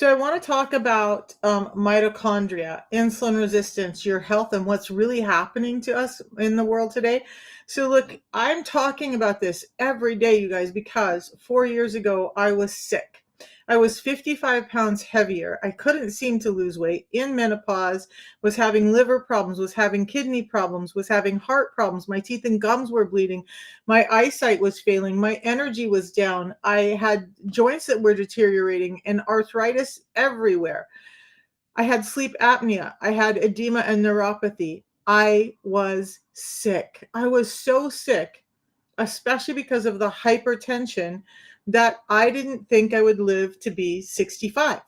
So I want to talk about mitochondria, insulin resistance, your health, and what's really happening to us in the world today. So look, I'm talking about this every day, you guys, because 4 years ago I was sick. I was 55 pounds heavier. I couldn't seem to lose weight in menopause, was having liver problems, was having kidney problems, was having heart problems. My teeth and gums were bleeding. My eyesight was failing. My energy was down. I had joints that were deteriorating and arthritis everywhere. I had sleep apnea. I had edema and neuropathy. I was sick. I was so sick, especially because of the hypertension, that I didn't think I would live to be 65.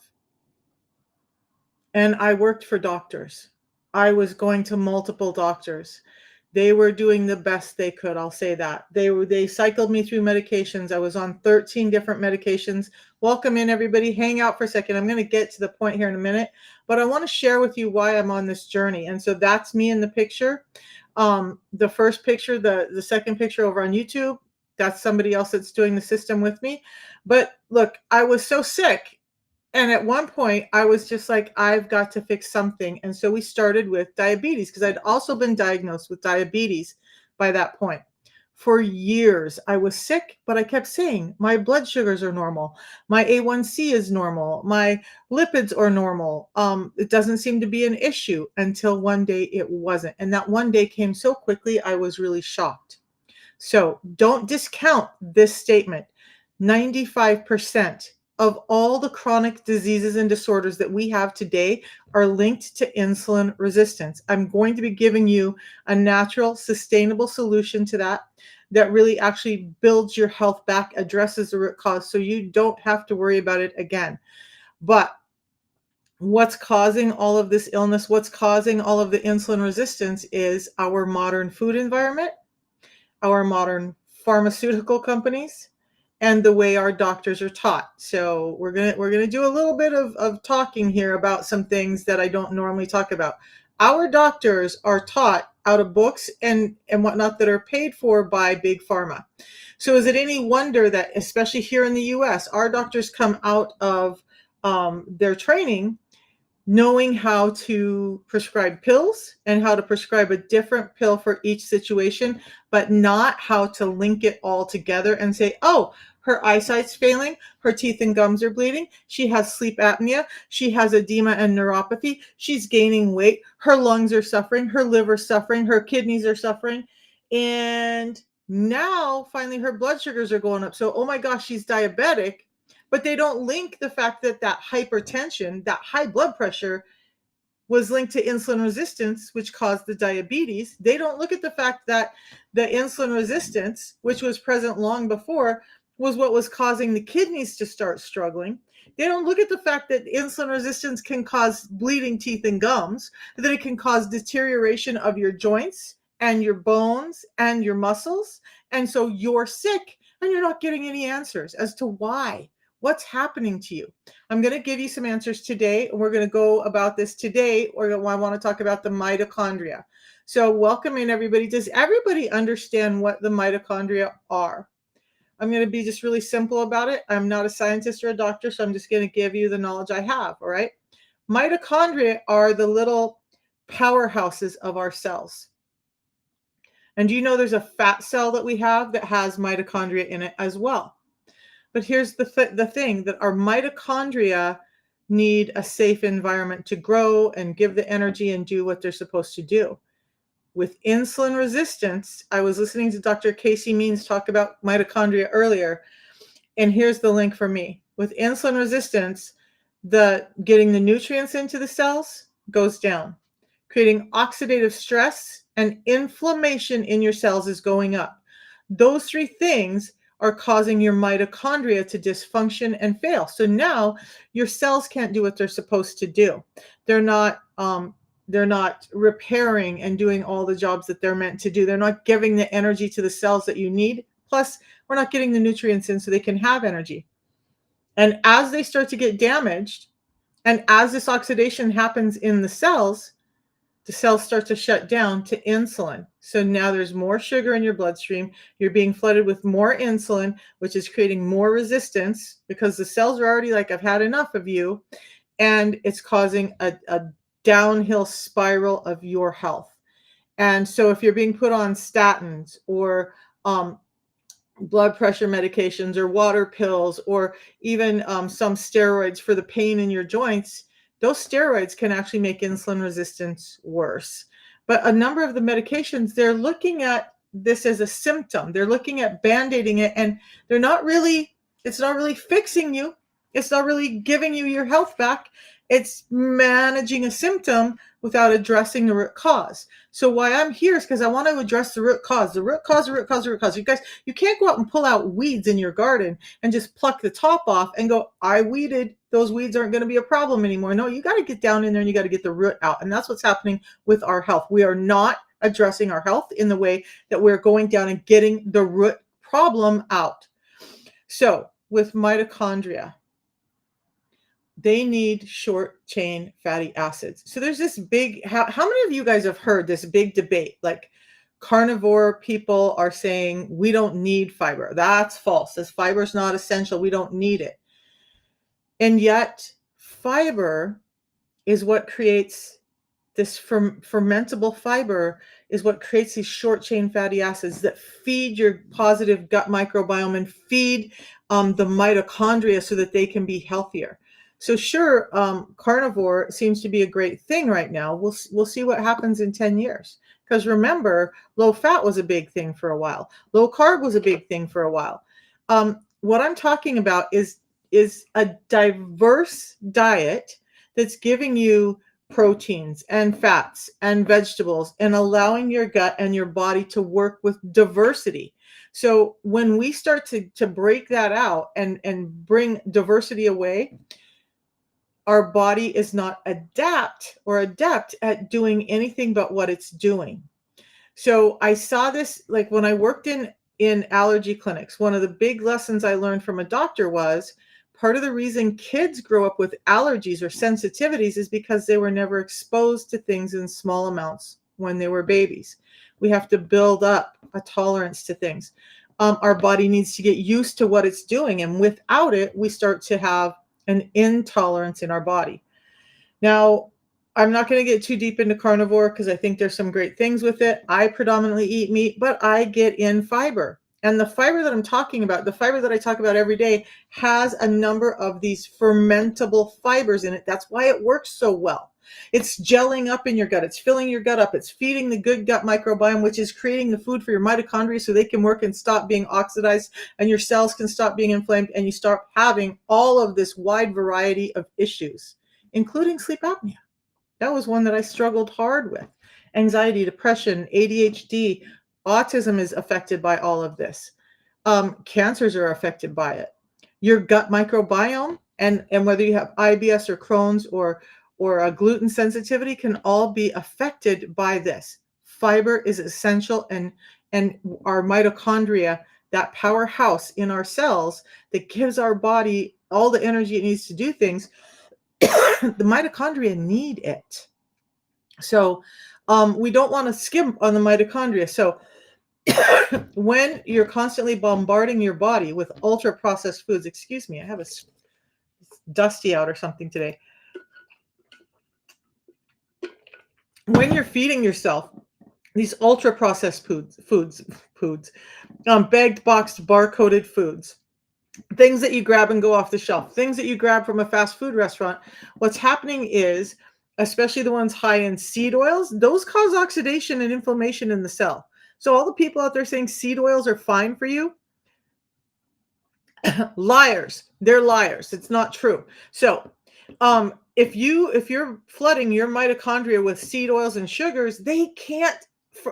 And I worked for doctors. I was going to multiple doctors. They were doing the best they could, I'll say that. They cycled me through medications. I was on 13 different medications. Welcome in, everybody. Hang out for a second. I'm going to get to the point here in a minute, but I want to share with you why I'm on this journey. And so that's me in the picture. The first picture, the second picture over on YouTube, that's somebody else that's doing the system with me. But look, I was so sick. And at one point, I was just like, I've got to fix something. And so we started with diabetes because I'd also been diagnosed with diabetes by that point. For years, I was sick, but I kept saying, my blood sugars are normal. My A1C is normal. My lipids are normal. It doesn't seem to be an issue until one day it wasn't. And that one day came so quickly, I was really shocked. So don't discount this statement. 95% of all the chronic diseases and disorders that we have today are linked to insulin resistance. I'm going to be giving you a natural, sustainable solution to that that really actually builds your health back, addresses the root cause, so you don't have to worry about it again. But what's causing all of this illness, what's causing all of the insulin resistance is our modern food environment, our modern pharmaceutical companies, and the way our doctors are taught. So we're gonna do a little bit of talking here about some things that I don't normally talk about. Our doctors are taught out of books and whatnot that are paid for by big pharma. So is it any wonder that, especially here in the US, our doctors come out of their training knowing how to prescribe pills and how to prescribe a different pill for each situation, but not how to link it all together and say, oh, her eyesight's failing, her teeth and gums are bleeding, she has sleep apnea, she has edema and neuropathy, she's gaining weight, her lungs are suffering, her liver's suffering, her kidneys are suffering, and now finally her blood sugars are going up. So, oh my gosh, she's diabetic, but they don't link the fact that that hypertension, that high blood pressure, was linked to insulin resistance, which caused the diabetes. They don't look at the fact that the insulin resistance, which was present long before, was what was causing the kidneys to start struggling. They don't look at the fact that insulin resistance can cause bleeding teeth and gums, that it can cause deterioration of your joints and your bones and your muscles. And so you're sick and you're not getting any answers as to why. What's happening to you? I'm going to give you some answers today. We're going to go about this today, or I want to talk about the mitochondria. So welcome in, everybody. Does everybody understand what the mitochondria are? I'm going to be just really simple about it. I'm not a scientist or a doctor, so I'm just going to give you the knowledge I have, all right? Mitochondria are the little powerhouses of our cells. And do you know there's a fat cell that we have that has mitochondria in it as well? But here's the thing, that our mitochondria need a safe environment to grow and give the energy and do what they're supposed to do. With insulin resistance, I was listening to Dr. Casey Means talk about mitochondria earlier, and here's the link for me. With insulin resistance, getting the nutrients into the cells goes down, creating oxidative stress and inflammation in your cells is going up. Those three things are causing your mitochondria to dysfunction and fail. So now your cells can't do what they're supposed to do. They're not repairing and doing all the jobs that they're meant to do. They're not giving the energy to the cells that you need. Plus, we're not getting the nutrients in so they can have energy. And as they start to get damaged, and as this oxidation happens in the cells, the cells start to shut down to insulin. So now there's more sugar in your bloodstream. You're being flooded with more insulin, which is creating more resistance because the cells are already like, I've had enough of you. And it's causing a downhill spiral of your health. And so if you're being put on statins or blood pressure medications or water pills or even some steroids for the pain in your joints, those steroids can actually make insulin resistance worse. But a number of the medications, they're looking at this as a symptom. They're looking at band-aiding it, and they're not really, it's not really fixing you. It's not really giving you your health back. It's managing a symptom without addressing the root cause. So why I'm here is because I want to address the root cause, the root cause, the root cause, the root cause. You guys, you can't go out and pull out weeds in your garden and just pluck the top off and go, I weeded, those weeds aren't going to be a problem anymore. No, you got to get down in there and you got to get the root out. And that's what's happening with our health. We are not addressing our health in the way that we're going down and getting the root problem out. So with mitochondria, they need short chain fatty acids. So there's this big, how many of you guys have heard this big debate? Like carnivore people are saying we don't need fiber. That's false. This fiber is not essential. We don't need it. And yet fiber is what creates this fermentable fiber is what creates these short chain fatty acids that feed your positive gut microbiome and feed the mitochondria so that they can be healthier. So sure, carnivore seems to be a great thing right now. We'll see what happens in 10 years. Because remember, low fat was a big thing for a while. Low carb was a big thing for a while. What I'm talking about is a diverse diet that's giving you proteins and fats and vegetables and allowing your gut and your body to work with diversity. So when we start to break that out and bring diversity away, our body is not adept at doing anything but what it's doing. So I saw this like when I worked in allergy clinics. One of the big lessons I learned from a doctor was part of the reason kids grow up with allergies or sensitivities is because they were never exposed to things in small amounts when they were babies. We have to build up a tolerance to things. Our body needs to get used to what it's doing, and without it, we start to have an intolerance in our body. Now, I'm not going to get too deep into carnivore because I think there's some great things with it. I predominantly eat meat, but I get in fiber. And the fiber that I'm talking about, the fiber that I talk about every day, has a number of these fermentable fibers in it. That's why it works so well. It's gelling up in your gut. It's filling your gut up. It's feeding the good gut microbiome, which is creating the food for your mitochondria so they can work and stop being oxidized, and your cells can stop being inflamed, and you start having all of this wide variety of issues, including sleep apnea. That was one that I struggled hard with. Anxiety, depression, ADHD, autism is affected by all of this. Cancers are affected by it. Your gut microbiome and whether you have IBS or Crohn's or a gluten sensitivity can all be affected by this. Fiber is essential, and our mitochondria, that powerhouse in our cells that gives our body all the energy it needs to do things, the mitochondria need it. So we don't want to skimp on the mitochondria. So when you're constantly bombarding your body with ultra processed foods, excuse me, I have a dusty out or something today. When you're feeding yourself these ultra processed foods, bagged, boxed, bar-coded foods, things that you grab and go off the shelf, things that you grab from a fast food restaurant, what's happening is, especially the ones high in seed oils, those cause oxidation and inflammation in the cell. So all the people out there saying seed oils are fine for you, liars. They're liars. It's not true. So if you're flooding your mitochondria with seed oils and sugars, they can't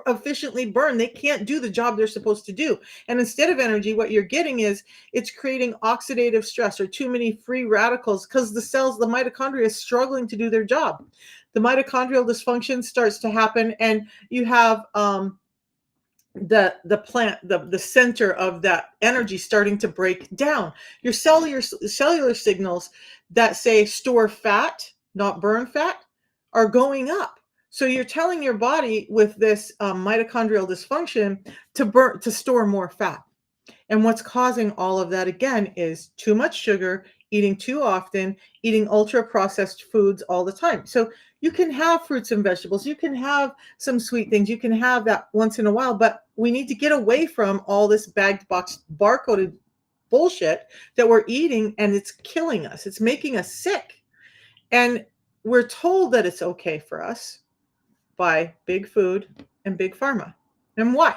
efficiently burn. They can't do the job they're supposed to do. And instead of energy, what you're getting is it's creating oxidative stress or too many free radicals because the mitochondria is struggling to do their job. The mitochondrial dysfunction starts to happen, and you have the center of that energy starting to break down. Your cellular signals that say store fat, not burn fat, are going up. So you're telling your body with this mitochondrial dysfunction to store more fat. And what's causing all of that again is too much sugar, eating too often, eating ultra processed foods all the time. So you can have fruits and vegetables, you can have some sweet things, you can have that once in a while, but we need to get away from all this bagged box barcoded bullshit that we're eating, and it's killing us. It's making us sick. And we're told that it's okay for us by big food and big pharma. And why?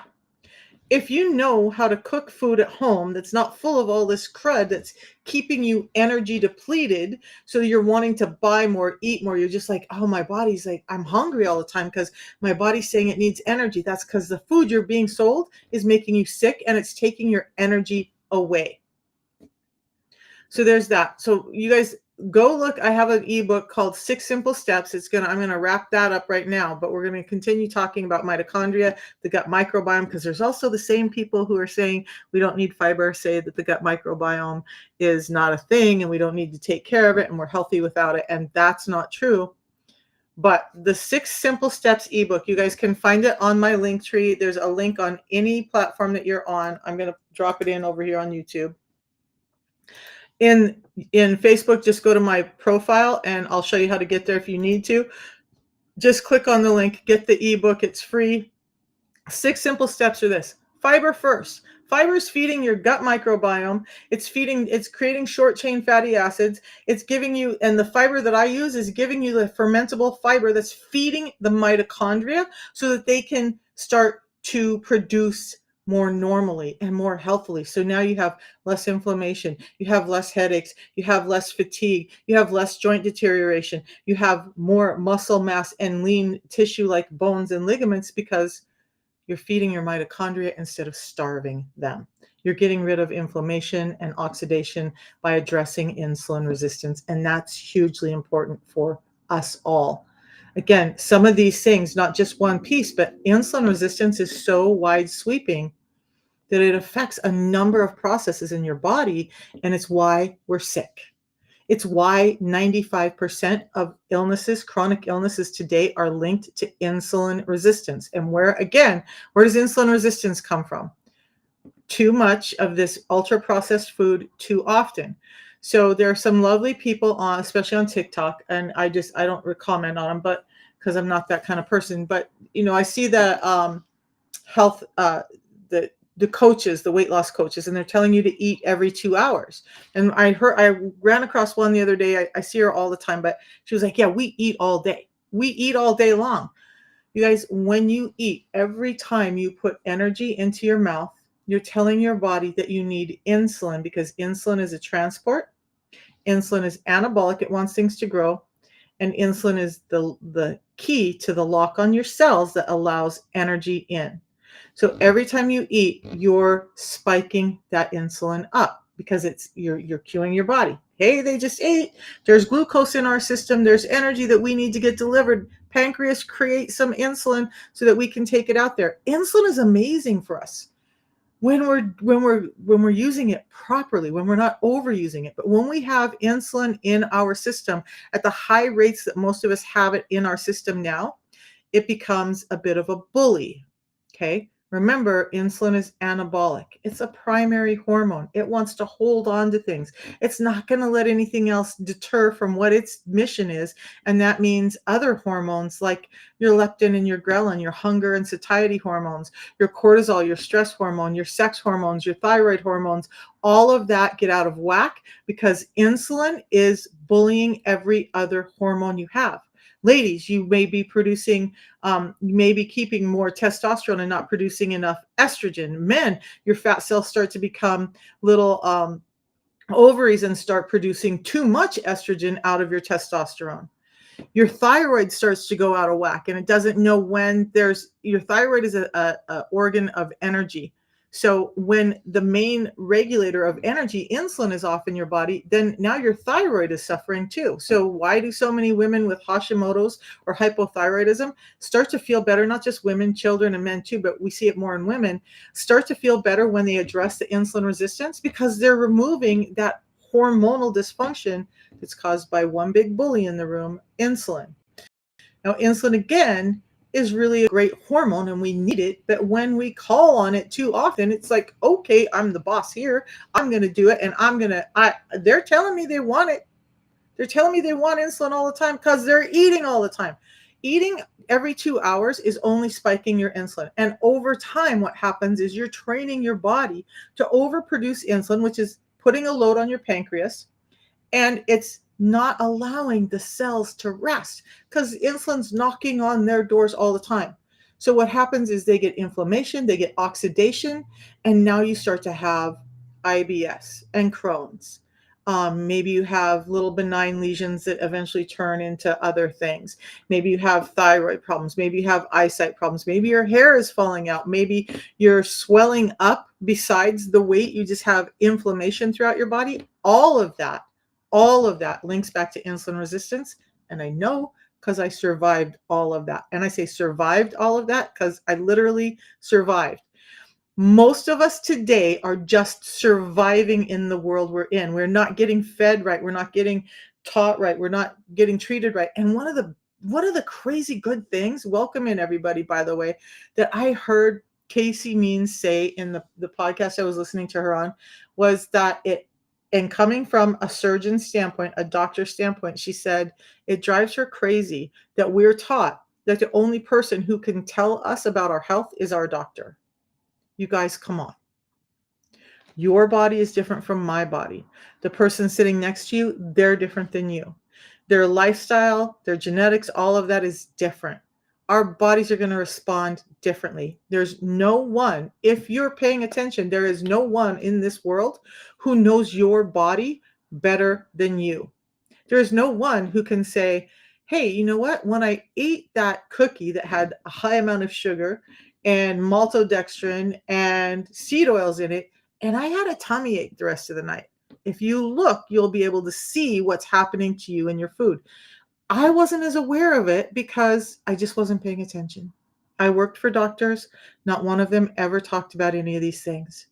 If you know how to cook food at home that's not full of all this crud that's keeping you energy depleted, so you're wanting to buy more, eat more, you're just like, oh, my body's like, I'm hungry all the time because my body's saying it needs energy. That's because the food you're being sold is making you sick and it's taking your energy away. So there's that. So you guys go look. I have an ebook called 6 Simple Steps. I'm gonna wrap that up right now, but we're gonna continue talking about mitochondria, the gut microbiome, because there's also the same people who are saying we don't need fiber, say that the gut microbiome is not a thing and we don't need to take care of it and we're healthy without it. And that's not true. But the 6 Simple Steps ebook, you guys can find it on my link tree. There's a link on any platform that you're on. I'm gonna drop it in over here on YouTube. In Facebook, just go to my profile and I'll show you how to get there if you need to. Just click on the link, get the ebook, it's free. 6 simple steps are this. Fiber first. Fiber is feeding your gut microbiome. It's creating short chain fatty acids. It's giving you, and the fiber that I use is giving you the fermentable fiber that's feeding the mitochondria so that they can start to produce more normally and more healthily. So now you have less inflammation, you have less headaches, you have less fatigue, you have less joint deterioration, you have more muscle mass and lean tissue like bones and ligaments because you're feeding your mitochondria instead of starving them. You're getting rid of inflammation and oxidation by addressing insulin resistance, and that's hugely important for us all. Again, some of these things, not just one piece, but insulin resistance is so wide sweeping that it affects a number of processes in your body, and it's why we're sick. It's why 95% of illnesses, chronic illnesses today, are linked to insulin resistance. And where does insulin resistance come from? Too much of this ultra processed food too often. So there are some lovely people on, especially on TikTok, and I don't comment on them, but because I'm not that kind of person. But I see the health, the coaches, the weight loss coaches, and they're telling you to eat every 2 hours. And I ran across one the other day. I see her all the time, but she was like, yeah, we eat all day. We eat all day long. You guys, when you eat, every time you put energy into your mouth, you're telling your body that you need insulin, because insulin is a transport. Insulin is anabolic. It wants things to grow. And insulin is the key to the lock on your cells that allows energy in. So every time you eat, you're spiking that insulin up because you're cueing your body. Hey, they just ate. There's glucose in our system. There's energy that we need to get delivered. Pancreas creates some insulin so that we can take it out there. Insulin is amazing for us when we're using it properly, when we're not overusing it. But when we have insulin in our system at the high rates that most of us have it in our system now, it becomes a bit of a bully. Okay. Remember, insulin is anabolic. It's a primary hormone. It wants to hold on to things. It's not going to let anything else deter from what its mission is. And that means other hormones like your leptin and your ghrelin, your hunger and satiety hormones, your cortisol, your stress hormone, your sex hormones, your thyroid hormones, all of that get out of whack because insulin is bullying every other hormone you have. Ladies, you may be producing, you may be keeping more testosterone and not producing enough estrogen. Men, your fat cells start to become little ovaries and start producing too much estrogen out of your testosterone. Your thyroid starts to go out of whack and it doesn't know when your thyroid is a organ of energy. So when the main regulator of energy, insulin, is off in your body, then now your thyroid is suffering too. So why do so many women with Hashimoto's or hypothyroidism start to feel better? Not just women, children, and men too, but we see it more in women, start to feel better when they address the insulin resistance because they're removing that hormonal dysfunction that's caused by one big bully in the room, insulin. Now, insulin again is really a great hormone and we need it, but when we call on it too often, it's like, okay, I'm the boss here. I'm going to do it and they're telling me they want it. They're telling me they want insulin all the time because they're eating all the time. Eating every 2 hours is only spiking your insulin. And over time, what happens is you're training your body to overproduce insulin, which is putting a load on your pancreas, and it's not allowing the cells to rest because insulin's knocking on their doors all the time. So what happens is they get inflammation, they get oxidation, and now you start to have IBS and Crohn's. Maybe you have little benign lesions that eventually turn into other things. Maybe you have thyroid problems. Maybe you have eyesight problems. Maybe your hair is falling out. Maybe you're swelling up besides the weight. You just have inflammation throughout your body. All of that links back to insulin resistance. And I know because I survived all of that. And I say survived all of that because I literally survived. Most of us today are just surviving in the world we're in. We're not getting fed right. We're not getting taught right. We're not getting treated right. And one of the crazy good things, welcome in everybody, by the way, that I heard Casey Means say in the podcast I was listening to her on was that and coming from a surgeon standpoint, a doctor standpoint, she said it drives her crazy that we're taught that the only person who can tell us about our health is our doctor. You guys, come on. Your body is different from my body. The person sitting next to you, they're different than you. Their lifestyle, their genetics, all of that is different. Our bodies are going to respond differently. There's no one, if you're paying attention, there is no one in this world who knows your body better than you. There is no one who can say, hey, you know what? When I ate that cookie that had a high amount of sugar and maltodextrin and seed oils in it, and I had a tummy ache the rest of the night. If you look, you'll be able to see what's happening to you in your food. I wasn't as aware of it because I just wasn't paying attention. I worked for doctors. Not one of them ever talked about any of these things.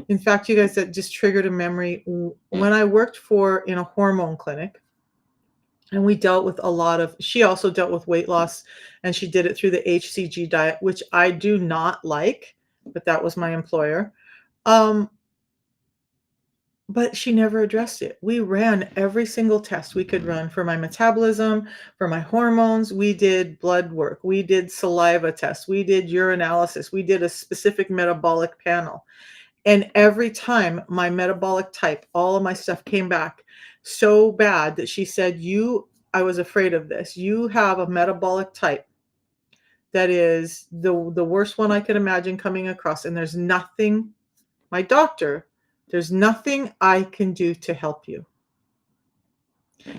In fact, you guys, that just triggered a memory. When I worked in a hormone clinic, and we dealt with she also dealt with weight loss, and she did it through the HCG diet, which I do not like, but that was my employer. But she never addressed it. We ran every single test we could run for my metabolism, for my hormones. We did blood work. We did saliva tests. We did urinalysis. We did a specific metabolic panel. And every time my metabolic type, all of my stuff came back so bad that she said, I was afraid of this. You have a metabolic type that is the worst one I could imagine coming across. And there's nothing, my doctor, there's nothing I can do to help you.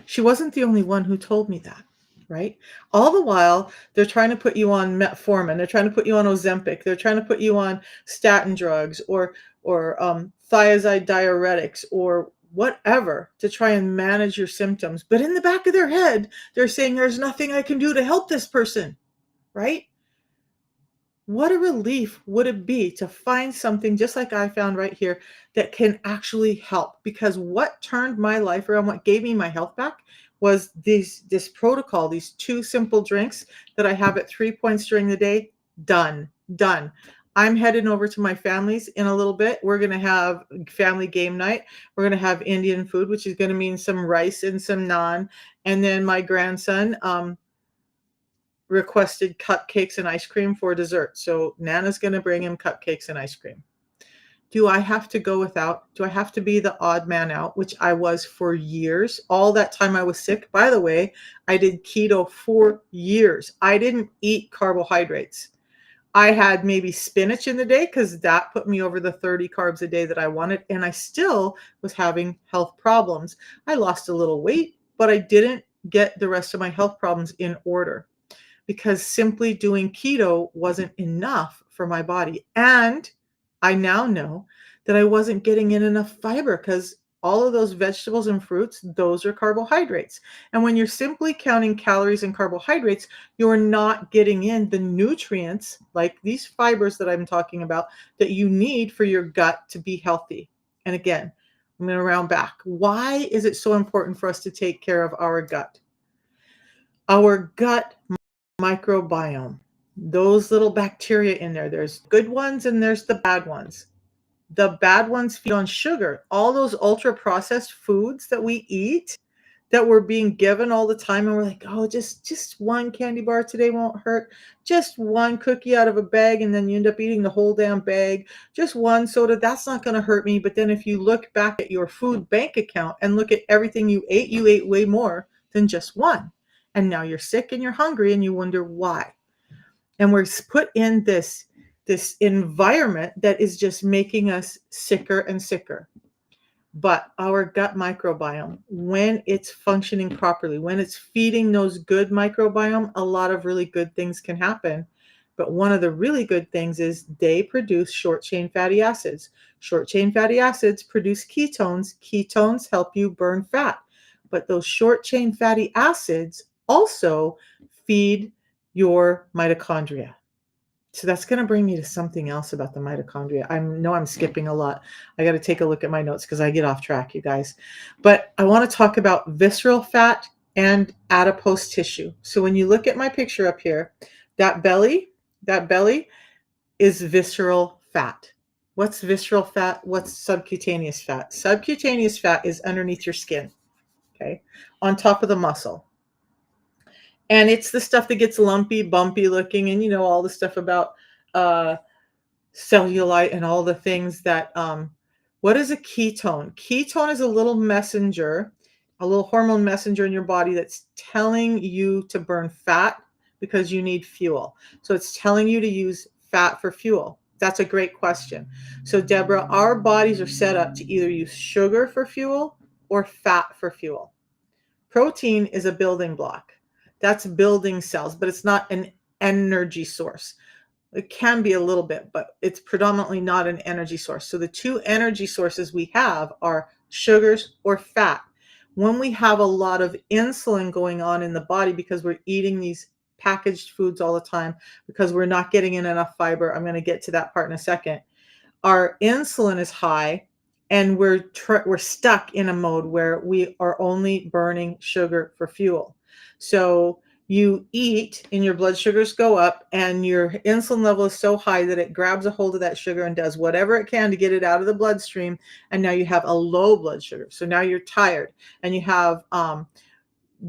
She wasn't the only one who told me that, right? All the while, they're trying to put you on metformin. They're trying to put you on Ozempic. They're trying to put you on statin drugs or thiazide diuretics or whatever to try and manage your symptoms. But in the back of their head, they're saying there's nothing I can do to help this person, right? What a relief would it be to find something just like I found right here that can actually help? Because what turned my life around, what gave me my health back was this protocol, these 2 simple drinks that I have at 3 points during the day. Done. I'm heading over to my family's in a little bit. We're going to have family game night. We're going to have Indian food, which is going to mean some rice and some naan. And then my grandson, requested cupcakes and ice cream for dessert. So Nana's going to bring him cupcakes and ice cream. Do I have to go without? Do I have to be the odd man out, which I was for years? All that time I was sick. By the way, I did keto for years. I didn't eat carbohydrates. I had maybe spinach in the day because that put me over the 30 carbs a day that I wanted. And I still was having health problems. I lost a little weight, but I didn't get the rest of my health problems in order, because simply doing keto wasn't enough for my body. And I now know that I wasn't getting in enough fiber because all of those vegetables and fruits, those are carbohydrates. And when you're simply counting calories and carbohydrates, you're not getting in the nutrients like these fibers that I'm talking about that you need for your gut to be healthy. And again, I'm going to round back. Why is it so important for us to take care of our gut? Our gut microbiome. Those little bacteria in there, there's good ones and there's the bad ones. The bad ones feed on sugar. All those ultra processed foods that we eat that we're being given all the time, and we're like, "Oh, just one candy bar today won't hurt. Just one cookie out of a bag," and then you end up eating the whole damn bag. Just one soda, that's not gonna hurt me. But then if you look back at your food bank account and look at everything you ate way more than just one. And now you're sick and you're hungry and you wonder why. And we're put in this environment that is just making us sicker and sicker. But our gut microbiome, when it's functioning properly, when it's feeding those good microbiome, a lot of really good things can happen. But one of the really good things is they produce short chain fatty acids. Short chain fatty acids produce ketones. Ketones help you burn fat. But those short chain fatty acids also feed your mitochondria. So that's going to bring me to something else about the mitochondria. I know I'm skipping a lot. I got to take a look at my notes because I get off track, you guys. But I want to talk about visceral fat and adipose tissue. So when you look at my picture up here, that belly is visceral fat. What's visceral fat? What's subcutaneous fat? Subcutaneous fat is underneath your skin, okay, on top of the muscle. And it's the stuff that gets lumpy, bumpy looking, and all the stuff about uh, cellulite and all the things that. What is a ketone? Ketone is a little messenger, a little hormone messenger in your body that's telling you to burn fat because you need fuel. So it's telling you to use fat for fuel. That's a great question. So, Deborah, our bodies are set up to either use sugar for fuel or fat for fuel. Protein is a building block. That's building cells, but it's not an energy source. It can be a little bit, but it's predominantly not an energy source. So the two energy sources we have are sugars or fat. When we have a lot of insulin going on in the body because we're eating these packaged foods all the time, because we're not getting in enough fiber, I'm going to get to that part in a second. Our insulin is high, and we're stuck in a mode where we are only burning sugar for fuel. So you eat and your blood sugars go up, and your insulin level is so high that it grabs a hold of that sugar and does whatever it can to get it out of the bloodstream. And now you have a low blood sugar. So now you're tired and you have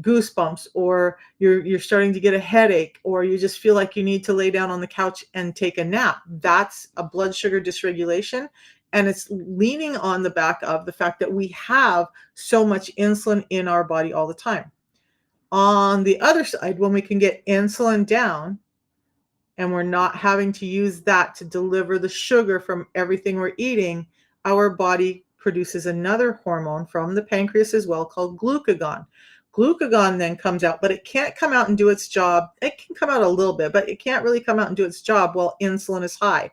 goosebumps, or you're starting to get a headache, or you just feel like you need to lay down on the couch and take a nap. That's a blood sugar dysregulation, and it's leaning on the back of the fact that we have so much insulin in our body all the time. On the other side, when we can get insulin down and we're not having to use that to deliver the sugar from everything we're eating, our body produces another hormone from the pancreas as well called glucagon. Glucagon then comes out, but it can't come out and do its job. It can come out a little bit, but it can't really come out and do its job while insulin is high.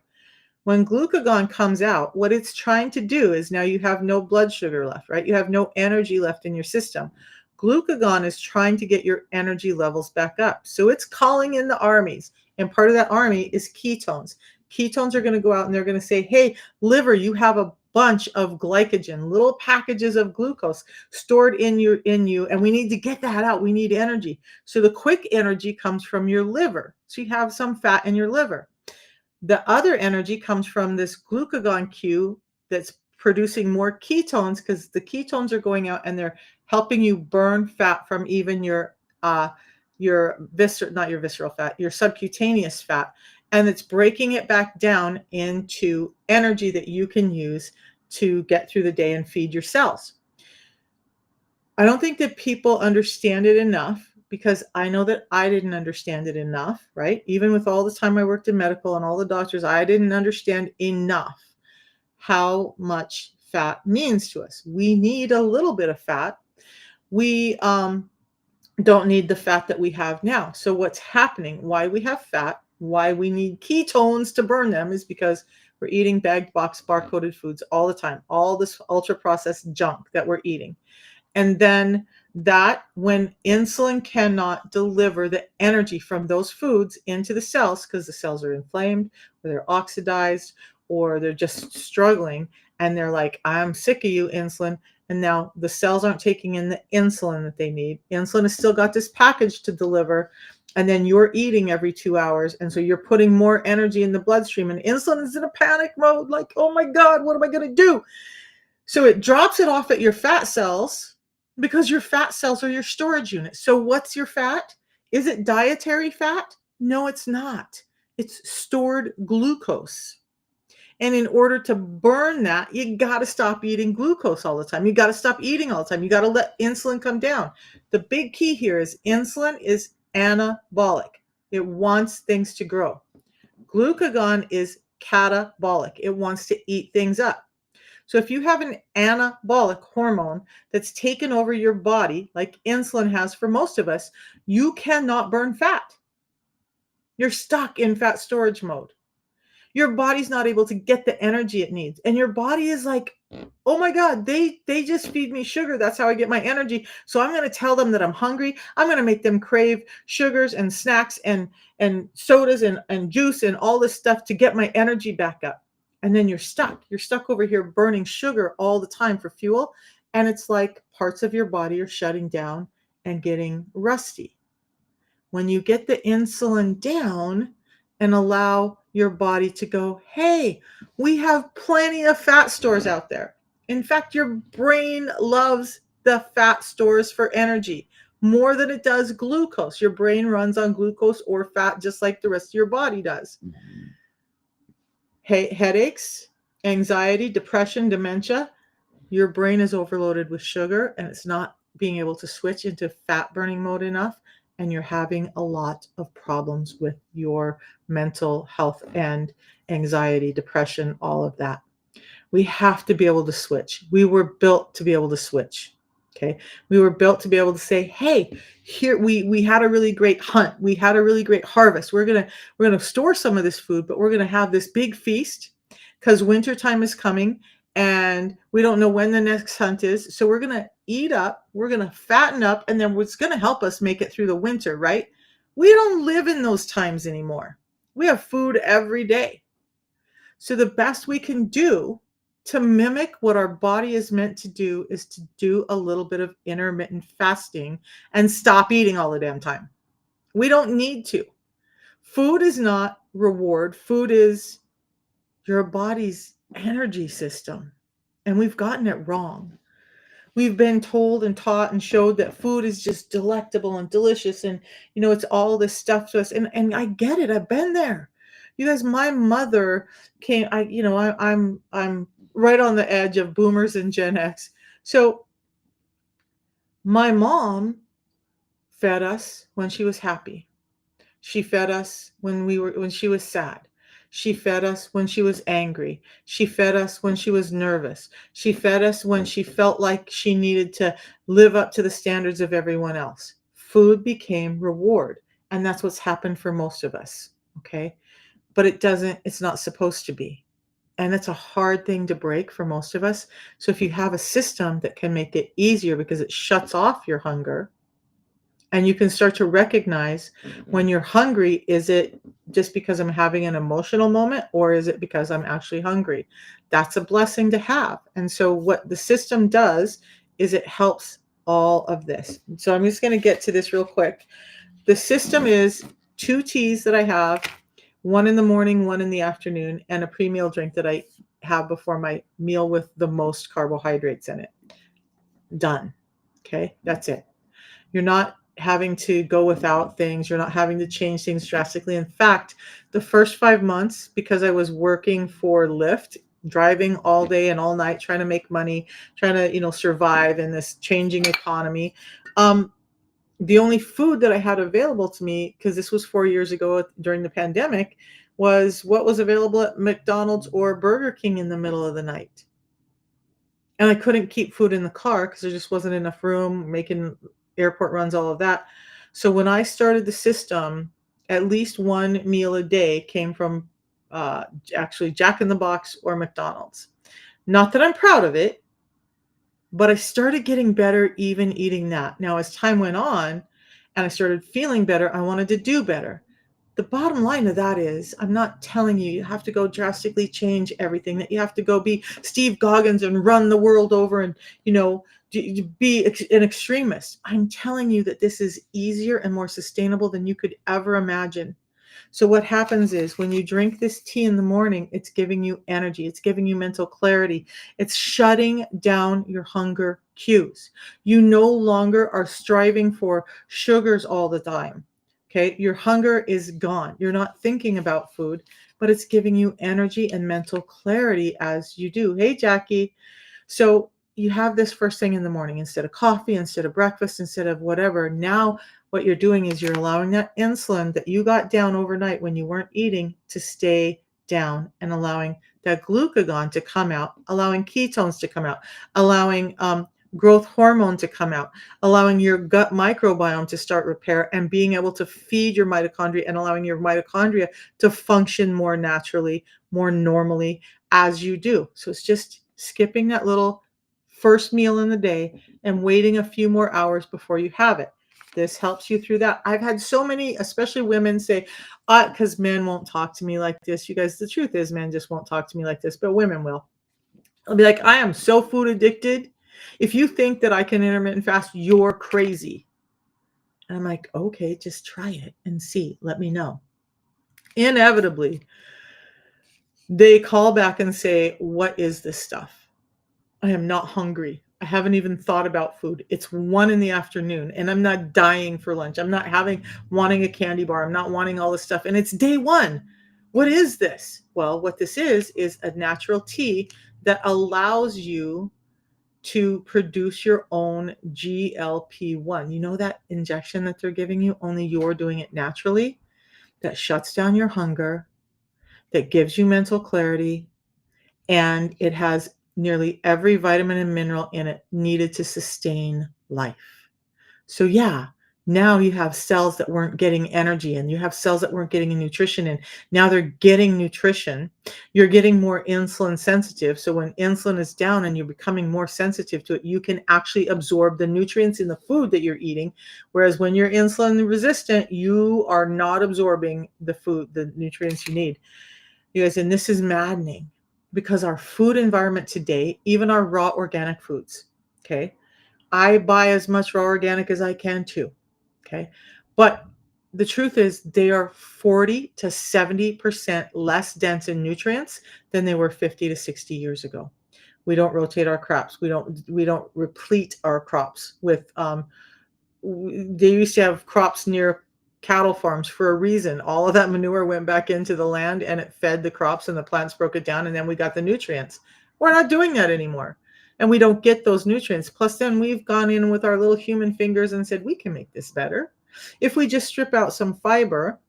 When glucagon comes out, what it's trying to do is, now you have no blood sugar left, right? You have no energy left in your system. Glucagon is trying to get your energy levels back up. So it's calling in the armies, and part of that army is ketones. Ketones are going to go out and they're going to say, hey, liver, you have a bunch of glycogen, little packages of glucose stored in you, and we need to get that out. We need energy. So the quick energy comes from your liver. So you have some fat in your liver. The other energy comes from this glucagon cue that's producing more ketones, because the ketones are going out and they're helping you burn fat from even your not your visceral fat, your subcutaneous fat, and it's breaking it back down into energy that you can use to get through the day and feed your cells. I don't think that people understand it enough, because I know that I didn't understand it enough, right? Even with all the time I worked in medical and all the doctors, I didn't understand enough how much fat means to us. We need a little bit of fat. We don't need the fat that we have now. So what's happening, why we have fat, why we need ketones to burn them, is because we're eating bagged box barcoded foods all the time, all this ultra processed junk that we're eating. And then that, when insulin cannot deliver the energy from those foods into the cells, because the cells are inflamed, or they're oxidized, or they're just struggling, and they're like, I'm sick of you, insulin. And now the cells aren't taking in the insulin that they need. Insulin has still got this package to deliver, And then you're eating every 2 hours. And so you're putting more energy in the bloodstream, and insulin is in a panic mode, like, oh my God, what am I going to do? So it drops it off at your fat cells because your fat cells are your storage unit. So what's your fat? Is it dietary fat? No, it's not. It's stored glucose. And in order to burn that, you got to stop eating glucose all the time. You got to stop eating all the time. You got to let insulin come down. The big key here is insulin is anabolic. It wants things to grow. Glucagon is catabolic. It wants to eat things up. So if you have an anabolic hormone that's taken over your body, like insulin has for most of us, you cannot burn fat. You're stuck in fat storage mode. Your body's not able to get the energy it needs. And your body is like, oh my God, they just feed me sugar. That's how I get my energy. So I'm going to tell them that I'm hungry. I'm going to make them crave sugars and snacks and sodas and juice and all this stuff to get my energy back up. And then you're stuck. You're stuck over here burning sugar all the time for fuel. And it's like parts of your body are shutting down and getting rusty. When you get the insulin down and allow your body to go, hey, we have plenty of fat stores out there. In fact, your brain loves the fat stores for energy more than it does glucose. Your brain runs on glucose or fat just like the rest of your body does. Headaches, anxiety, depression, dementia, your brain is overloaded with sugar and it's not being able to switch into fat burning mode enough. And you're having a lot of problems with your mental health and anxiety, depression, all of that. We have to be able to switch. We were built to be able to switch. Okay. We were built to be able to say, hey, here we had a really great hunt. We had a really great harvest. We're gonna store some of this food, but we're gonna have this big feast because wintertime is coming and we don't know when the next hunt is. So we're gonna eat up, we're gonna fatten up, and then what's gonna help us make it through the winter, right? We don't live in those times anymore. We have food every day. So the best we can do to mimic what our body is meant to do is to do a little bit of intermittent fasting and stop eating all the damn time. We don't need to. Food is not reward. Food is your body's energy system. And we've gotten it wrong. We've been told and taught and showed that food is just delectable and delicious and it's all this stuff to us. And I get it. I've been there. You guys, my mother came, I'm right on the edge of boomers and Gen X. So my mom fed us when she was happy. She fed us when she was sad. She fed us when she was angry. She fed us when she was nervous. She fed us when she felt like she needed to live up to the standards of everyone else. Food became reward. And that's what's happened for most of us. Okay. But it's not supposed to be. And it's a hard thing to break for most of us. So if you have a system that can make it easier because it shuts off your hunger, and you can start to recognize when you're hungry, is it just because I'm having an emotional moment or is it because I'm actually hungry? That's a blessing to have. And so what the system does is it helps all of this. So I'm just going to get to this real quick. The system is 2 teas that I have, one in the morning, one in the afternoon, and a pre-meal drink that I have before my meal with the most carbohydrates in it. Done. Okay, that's it. You're not having to go without things. You're not having to change things drastically. In fact, the first 5 months, because I was working for Lyft, driving all day and all night, trying to make money, trying to, survive in this changing economy. The only food that I had available to me, because this was 4 years ago during the pandemic, was what was available at McDonald's or Burger King in the middle of the night. And I couldn't keep food in the car because there just wasn't enough room, making airport runs, all of that. So when I started the system, at least one meal a day came from actually Jack in the Box or McDonald's. Not that I'm proud of it, but I started getting better even eating that. Now, as time went on and I started feeling better, I wanted to do better. The bottom line of that is, I'm not telling you have to go drastically change everything, that you have to go be Steve Goggins and run the world over and, be an extremist. I'm telling you that this is easier and more sustainable than you could ever imagine. So what happens is when you drink this tea in the morning, it's giving you energy, it's giving you mental clarity, it's shutting down your hunger cues. You no longer are striving for sugars all the time. Okay, your hunger is gone. You're not thinking about food, but it's giving you energy and mental clarity as you do. Hey, Jackie. So you have this first thing in the morning instead of coffee, instead of breakfast, instead of whatever. Now, what you're doing is you're allowing that insulin that you got down overnight when you weren't eating to stay down and allowing that glucagon to come out, allowing ketones to come out, allowing growth hormone to come out, allowing your gut microbiome to start repair and being able to feed your mitochondria and allowing your mitochondria to function more naturally, more normally as you do. So it's just skipping that little first meal in the day and waiting a few more hours before you have it. This helps you through that. I've had so many, especially women, say, because men won't talk to me like this. You guys, the truth is, men just won't talk to me like this, but women will. I'll be like, I am so food addicted. If you think that I can intermittent fast, you're crazy. And I'm like, okay, just try it and see. Let me know. Inevitably, they call back and say, what is this stuff? I am not hungry. I haven't even thought about food. It's 1 in the afternoon and I'm not dying for lunch. I'm not wanting a candy bar. I'm not wanting all this stuff. And it's day 1. What is this? Well, what this is a natural tea that allows you to produce your own GLP-1. You know that injection that they're giving you, only you're doing it naturally, that shuts down your hunger, that gives you mental clarity, and it has nearly every vitamin and mineral in it needed to sustain life. So yeah, now you have cells that weren't getting energy and you have cells that weren't getting nutrition in. Now they're getting nutrition. You're getting more insulin sensitive. So when insulin is down and you're becoming more sensitive to it, you can actually absorb the nutrients in the food that you're eating. Whereas when you're insulin resistant, you are not absorbing the nutrients you need. You guys, and this is maddening because our food environment today, even our raw organic foods, okay? I buy as much raw organic as I can too, okay? But the truth is they are 40 to 70% less dense in nutrients than they were 50 to 60 years ago. We don't rotate our crops. We don't replete our crops with they used to have crops near cattle farms for a reason. All of that manure went back into the land and it fed the crops and the plants broke it down and then we got the nutrients. We're not doing that anymore. And we don't get those nutrients. Plus then we've gone in with our little human fingers and said, we can make this better. If we just strip out some fiber,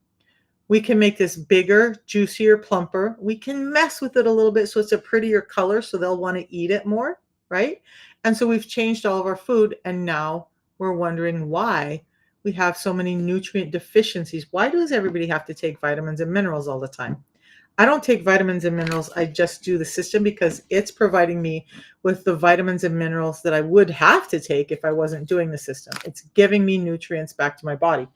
we can make this bigger, juicier, plumper. We can mess with it a little bit so it's a prettier color so they'll want to eat it more, right? And so we've changed all of our food and now we're wondering why we have so many nutrient deficiencies. Why does everybody have to take vitamins and minerals all the time? I don't take vitamins and minerals. I just do the system because it's providing me with the vitamins and minerals that I would have to take if I wasn't doing the system. It's giving me nutrients back to my body.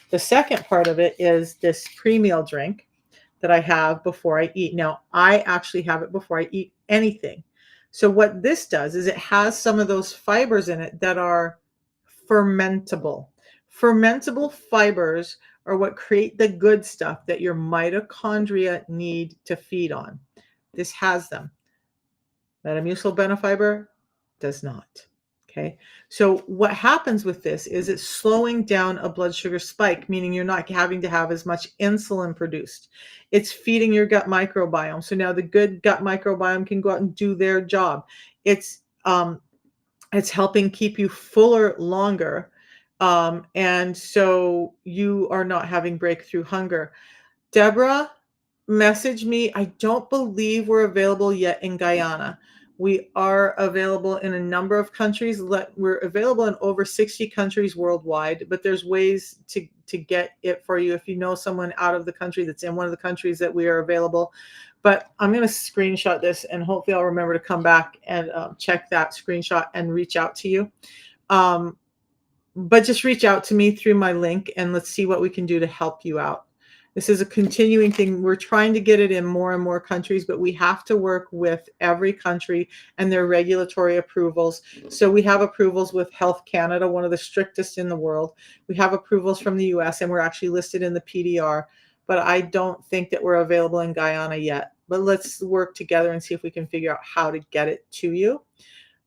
The second part of it is this pre-meal drink that I have before I eat. Now, I actually have it before I eat anything. So what this does is it has some of those fibers in it that are fermentable. Fermentable fibers are what create the good stuff that your mitochondria need to feed on. This has them. Metamucil benefiber does not. Okay. So what happens with this is it's slowing down a blood sugar spike, meaning you're not having to have as much insulin produced. It's feeding your gut microbiome. So now the good gut microbiome can go out and do their job. It's helping keep you fuller longer. And so you are not having breakthrough hunger. Deborah, message me. I don't believe we're available yet in Guyana. We are available in a number of countries. We're available in over 60 countries worldwide, but there's ways to get it for you if you know someone out of the country that's in one of the countries that we are available. But I'm going to screenshot this and hopefully I'll remember to come back and check that screenshot and reach out to you. But just reach out to me through my link and let's see what we can do to help you out. This is a continuing thing. We're trying to get it in more and more countries, but we have to work with every country and their regulatory approvals. So we have approvals with Health Canada, one of the strictest in the world. We have approvals from the US, and we're actually listed in the PDR, but I don't think that we're available in Guyana yet. But let's work together and see if we can figure out how to get it to you.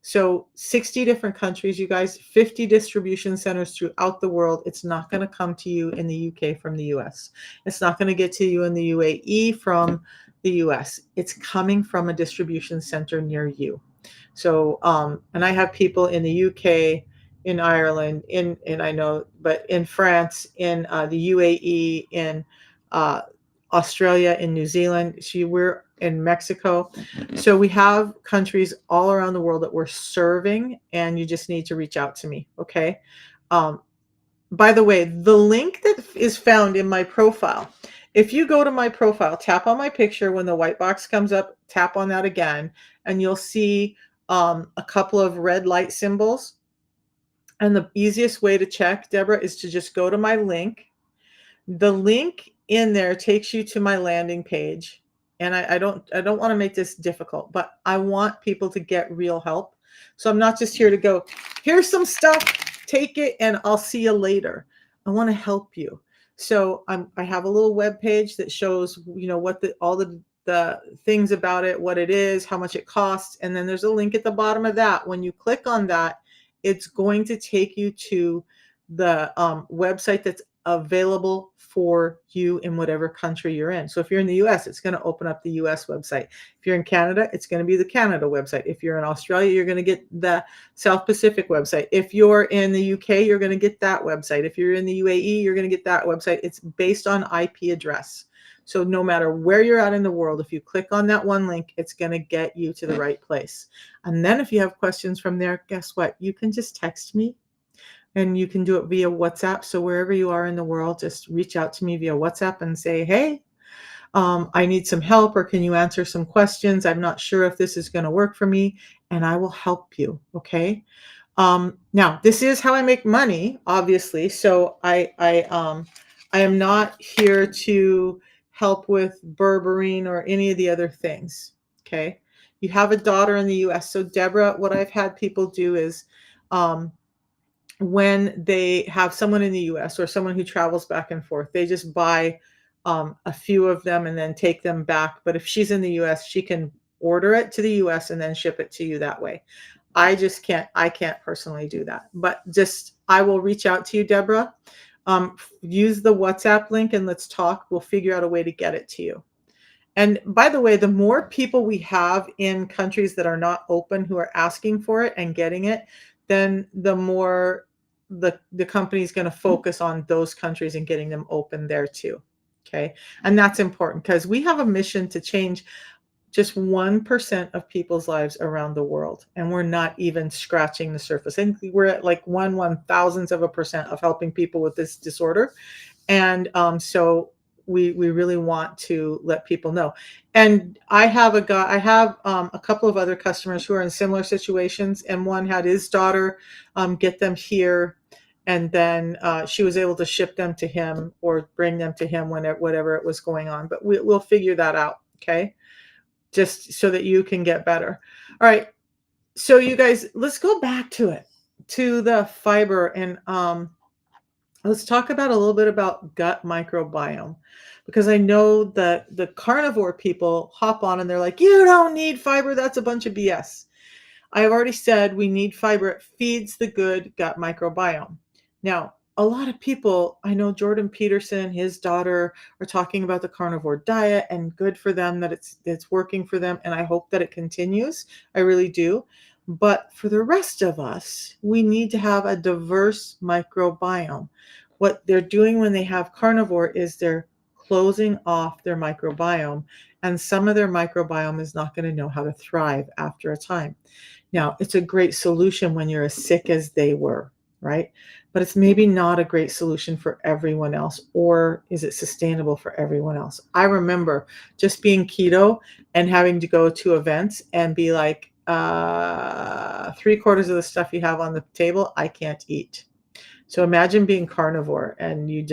So 60 different countries, you guys, 50 distribution centers throughout the world. It's not going to come to you in the UK from the US. It's not going to get to you in the UAE from the US. It's coming from a distribution center near you. So, and I have people in the UK, in Ireland, in I know, but in France, in the UAE, in uh, Australia, in New Zealand. We're in Mexico. So we have countries all around the world that we're serving, and you just need to reach out to me. Okay. Um, by the way, the link that is found in my profile, if you go to my profile, tap on my picture when the white box comes up, tap on that again, and you'll see a couple of red light symbols. And the easiest way to check, Deborah, is to just go to my link. The link in there takes you to my landing page. And I don't want to make this difficult, but I want people to get real help. So I'm not just here to go, here's some stuff, take it, and I'll see you later. I want to help you. So I have a little web page that shows, what all the things about it, what it is, how much it costs, and then there's a link at the bottom of that. When you click on that, it's going to take you to the website that's available for you in whatever country you're in. So if you're in the US, it's going to open up the US website. If you're in Canada, it's going to be the Canada website. If you're in Australia, you're going to get the South Pacific website. If you're in the UK, you're going to get that website. If you're in the UAE, you're going to get that website. It's based on IP address. So no matter where you're at in the world, if you click on that one link, it's going to get you to the right place. And then if you have questions from there, guess what? You can just text me. And you can do it via WhatsApp. So wherever you are in the world, just reach out to me via WhatsApp and say, hey, I need some help, or can you answer some questions? I'm not sure if this is going to work for me, and I will help you. Okay. Now, this is how I make money, obviously. So I am not here to help with berberine or any of the other things. Okay. You have a daughter in the US. So Deborah, what I've had people do is, when they have someone in the US or someone who travels back and forth, they just buy a few of them and then take them back. But if she's in the US, she can order it to the US and then ship it to you that way. I can't personally do that. But I will reach out to you, Deborah. Use the WhatsApp link and let's talk. We'll figure out a way to get it to you. And by the way, the more people we have in countries that are not open who are asking for it and getting it, then the more the company is going to focus on those countries and getting them open there too. Okay. And that's important because we have a mission to change just 1% of people's lives around the world. And we're not even scratching the surface. And we're at like 1/1000% of helping people with this disorder. And so we really want to let people know. And I have a couple of other customers who are in similar situations, and one had his daughter get them here, and then she was able to ship them to him or bring them to him whatever it was going on. But we'll figure that out, okay? Just so that you can get better. All right. So you guys, let's go back to the fiber, and let's talk about a little bit about gut microbiome, because I know that the carnivore people hop on and they're like, you don't need fiber. That's a bunch of BS. I've already said we need fiber. It feeds the good gut microbiome. Now, a lot of people, I know Jordan Peterson, his daughter, are talking about the carnivore diet, and good for them that it's working for them. And I hope that it continues. I really do. But for the rest of us, we need to have a diverse microbiome. What they're doing when they have carnivore is they're closing off their microbiome, and some of their microbiome is not going to know how to thrive after a time. Now, it's a great solution when you're as sick as they were, right? But it's maybe not a great solution for everyone else, or is it sustainable for everyone else? I remember just being keto and having to go to events and be like, 3/4 of the stuff you have on the table, I can't eat. So imagine being carnivore and you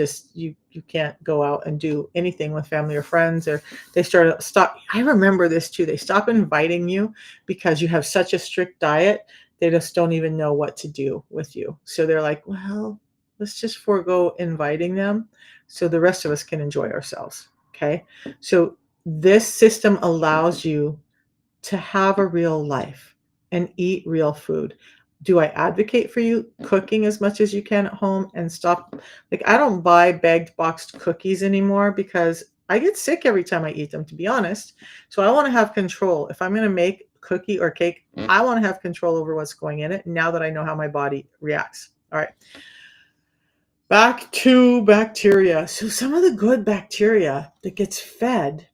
can't go out and do anything with family or friends, or they stop. I remember this too. They stop inviting you because you have such a strict diet. They just don't even know what to do with you. So they're like, well, let's just forego inviting them so the rest of us can enjoy ourselves. Okay. So this system allows you to have a real life and eat real food. Do I advocate for you cooking as much as you can at home and stop? Like, I don't buy bagged boxed cookies anymore because I get sick every time I eat them, to be honest. So I want to have control. If I'm going to make cookie or cake, I want to have control over what's going in it now that I know how my body reacts. All right. Back to bacteria. So some of the good bacteria that gets fed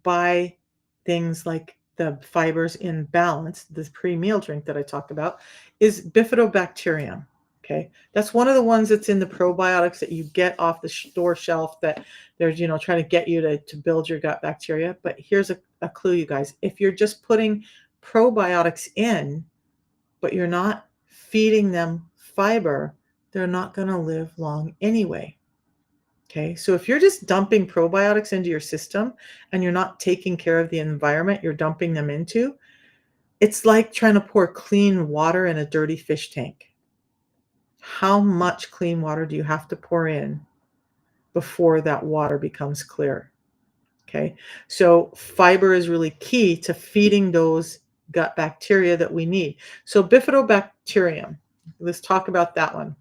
by things like the fibers in balance, this pre-meal drink that I talked about, is bifidobacterium. Okay, that's one of the ones that's in the probiotics that you get off the store shelf that they're trying to get you to build your gut bacteria. But here's a clue, you guys. If you're just putting probiotics in, but you're not feeding them fiber, they're not going to live long anyway. Okay, so if you're just dumping probiotics into your system and you're not taking care of the environment you're dumping them into, it's like trying to pour clean water in a dirty fish tank. How much clean water do you have to pour in before that water becomes clear? Okay, so fiber is really key to feeding those gut bacteria that we need. So bifidobacterium, let's talk about that one.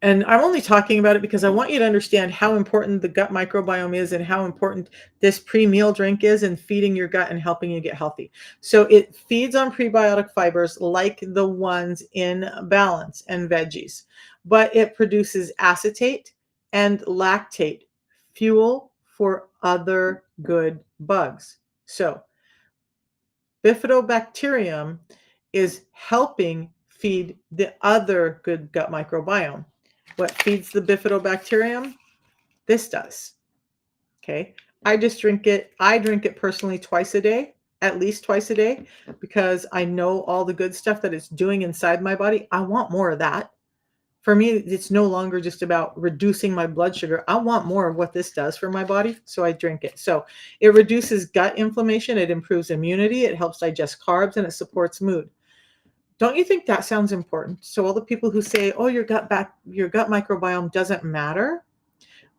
And I'm only talking about it because I want you to understand how important the gut microbiome is and how important this pre-meal drink is in feeding your gut and helping you get healthy. So it feeds on prebiotic fibers like the ones in balance and veggies, but it produces acetate and lactate, fuel for other good bugs. So bifidobacterium is helping feed the other good gut microbiome. What feeds the bifidobacterium? This does. Okay. I drink it personally twice a day, at least twice a day, because I know all the good stuff that it's doing inside my body. I want more of that. For me, it's no longer just about reducing my blood sugar. I want more of what this does for my body, so I drink it. So it reduces gut inflammation, it improves immunity, it helps digest carbs, and it supports mood. Don't you think that sounds important? So all the people who say, "Oh, your gut microbiome doesn't matter,"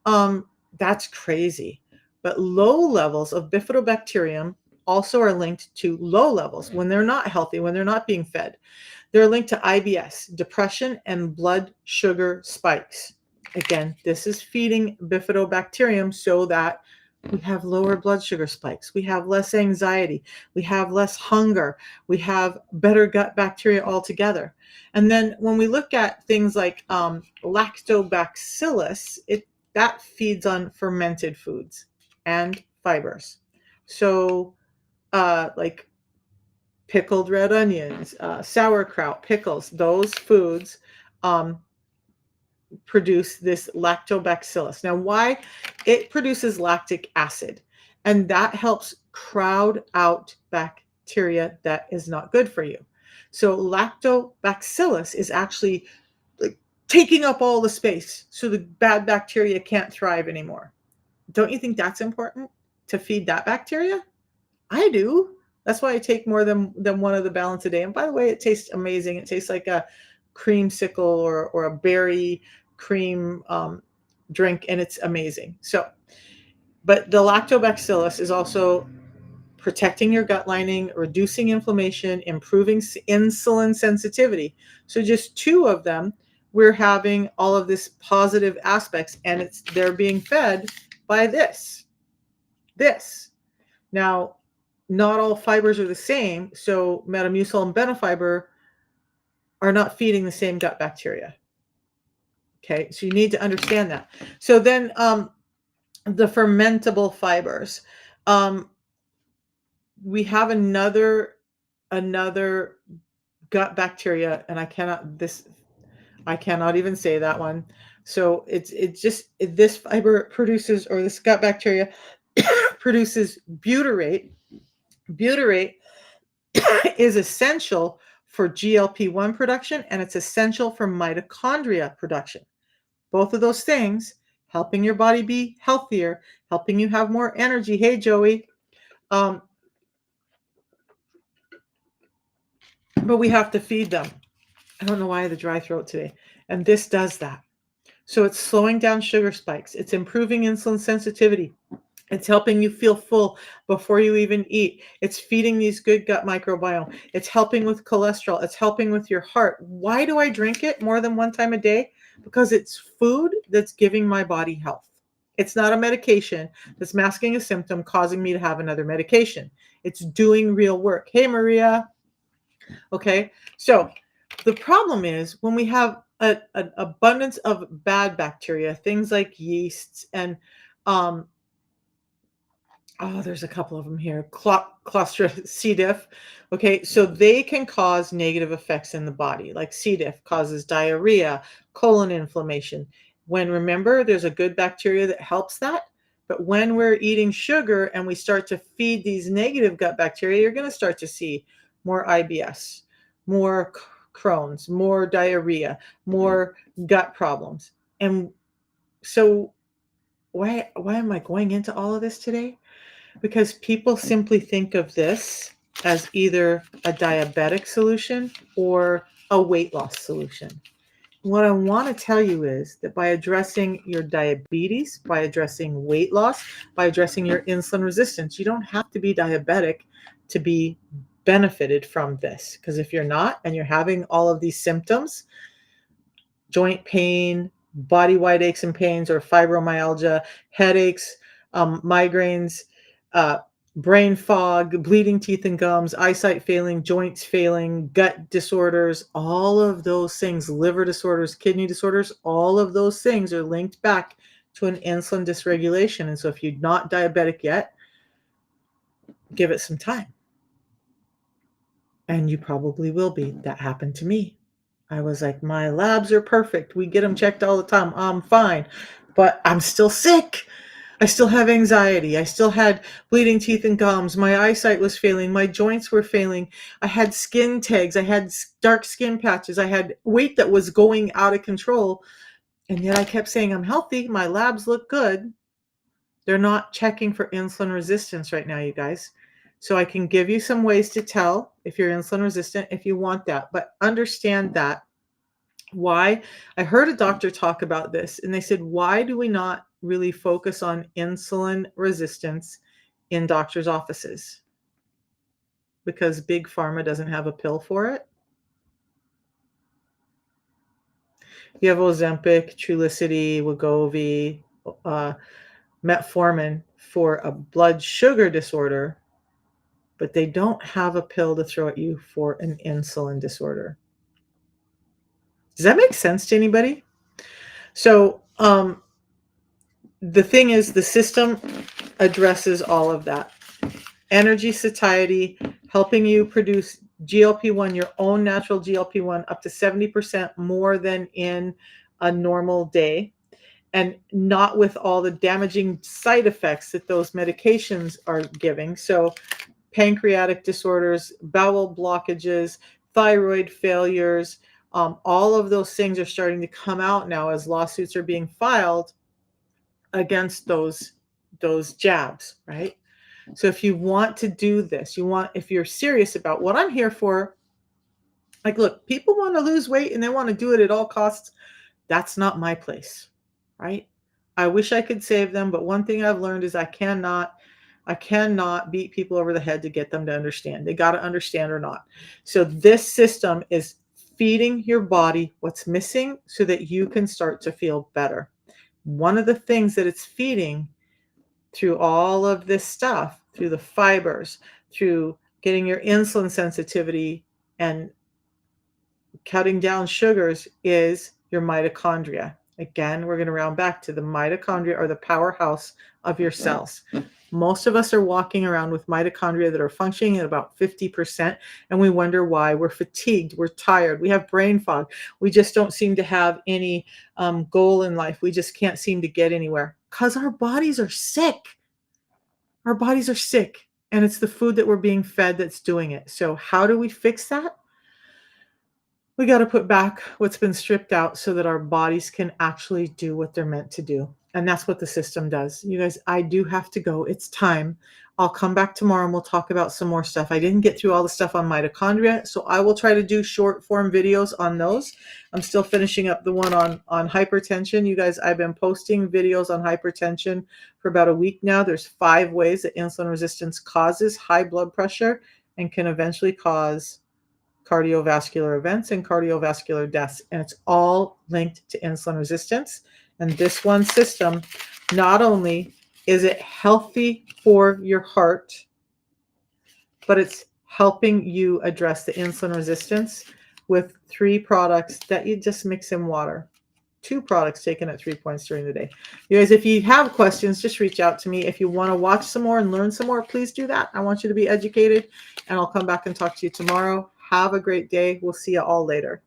that's crazy. But low levels of bifidobacterium also are linked to low levels when they're not healthy, when they're not being fed. They're linked to IBS, depression, and blood sugar spikes. Again, this is feeding bifidobacterium so that we have lower blood sugar spikes. We have less anxiety. We have less hunger. We have better gut bacteria altogether. And then when we look at things like lactobacillus, that feeds on fermented foods and fibers. So, like pickled red onions, sauerkraut, pickles, those foods um, produce this lactobacillus. Now, why? It produces lactic acid, and that helps crowd out bacteria that is not good for you. So, lactobacillus is actually like taking up all the space so the bad bacteria can't thrive anymore. Don't you think that's important to feed that bacteria? I do. That's why I take more than one of the balance a day. And by the way, it tastes amazing. It tastes like a creamsicle or a berry cream drink, and it's amazing. So, but the lactobacillus is also protecting your gut lining, reducing inflammation, improving insulin sensitivity. So just two of them, we're having all of this positive aspects, and they're being fed by this. This. Now, not all fibers are the same, so metamucil and benefiber are not feeding the same gut bacteria. Okay, so you need to understand that. So then the fermentable fibers. We have another gut bacteria, and I cannot even say that one. So this fiber produces, or this gut bacteria produces butyrate. Butyrate is essential for GLP-1 production, and it's essential for mitochondria production. Both of those things helping your body be healthier, helping you have more energy. Hey, Joey. Um, but we have to feed them. I don't know why I had a dry throat today. And this does that. So it's slowing down sugar spikes. It's improving insulin sensitivity. It's helping you feel full before you even eat. It's feeding these good gut microbiome. It's helping with cholesterol. It's helping with your heart. Why do I drink it more than one time a day? Because it's food that's giving my body health. It's not a medication that's masking a symptom causing me to have another medication. It's doing real work. Hey, Maria. Okay. So the problem is when we have an abundance of bad bacteria, things like yeasts and there's a couple of them here. Clostridium, C. diff. Okay, so they can cause negative effects in the body. Like C. diff causes diarrhea, colon inflammation. When remember, there's a good bacteria that helps that. But when we're eating sugar and we start to feed these negative gut bacteria, you're going to start to see more IBS, more Crohn's, more diarrhea, more gut problems. And so why am I going into all of this today? Because people simply think of this as either a diabetic solution or a weight loss solution. What I want to tell you is that by addressing your diabetes, by addressing weight loss, by addressing your insulin resistance, you don't have to be diabetic to be benefited from this. Because if you're not and you're having all of these symptoms, joint pain, body-wide aches and pains, or fibromyalgia, headaches, migraines, uh, brain fog, bleeding teeth and gums, eyesight failing, joints failing, gut disorders, all of those things, liver disorders, kidney disorders, all of those things are linked back to an insulin dysregulation. And so if you're not diabetic yet, give it some time. And you probably will be. That happened to me. I was like, my labs are perfect. We get them checked all the time. I'm fine. But I'm still sick. I still have anxiety. I still had bleeding teeth and gums. My eyesight was failing. My joints were failing. I had skin tags. I had dark skin patches. I had weight that was going out of control. And yet I kept saying, I'm healthy. My labs look good. They're not checking for insulin resistance right now, you guys. So I can give you some ways to tell if you're insulin resistant if you want that. But understand that why I heard a doctor talk about this, and they said, why do we not really focus on insulin resistance in doctors' offices? Because big pharma doesn't have a pill for it. You have Ozempic, Trulicity, Wegovy, metformin for a blood sugar disorder, but they don't have a pill to throw at you for an insulin disorder. Does that make sense to anybody? So the thing is, the system addresses all of that. Energy satiety, helping you produce GLP-1, your own natural GLP-1, up to 70% more than in a normal day, and not with all the damaging side effects that those medications are giving. So pancreatic disorders, bowel blockages, thyroid failures, all of those things are starting to come out now as lawsuits are being filed against those jabs, right? So if you want to do this, if you're serious about what I'm here for, like, look, people want to lose weight and they want to do it at all costs. That's not my place, right? I wish I could save them, but one thing I've learned is I cannot beat people over the head to get them to understand. They got to understand or not. So this system is feeding your body what's missing so that you can start to feel better. One of the things that it's feeding through all of this stuff, through the fibers, through getting your insulin sensitivity and cutting down sugars, is your mitochondria. Again, we're going to round back to the mitochondria are the powerhouse of your cells. Most of us are walking around with mitochondria that are functioning at about 50%, and we wonder why. We're fatigued, we're tired, we have brain fog, we just don't seem to have any goal in life. We just can't seem to get anywhere because our bodies are sick. Our bodies are sick, and it's the food that we're being fed that's doing it. So how do we fix that? We got to put back what's been stripped out so that our bodies can actually do what they're meant to do. And that's what the system does. You guys, I do have to go. It's time. I'll come back tomorrow and we'll talk about some more stuff. I didn't get through all the stuff on mitochondria, so I will try to do short form videos on those. I'm still finishing up the one on hypertension. You guys, I've been posting videos on hypertension for about a week now. There's 5 ways that insulin resistance causes high blood pressure and can eventually cause cardiovascular events and cardiovascular deaths. And it's all linked to insulin resistance. And this one system, not only is it healthy for your heart, but it's helping you address the insulin resistance with 3 products that you just mix in water. 2 products taken at 3 points during the day. You guys, if you have questions, just reach out to me. If you want to watch some more and learn some more, please do that. I want you to be educated, and I'll come back and talk to you tomorrow. Have a great day. We'll see you all later.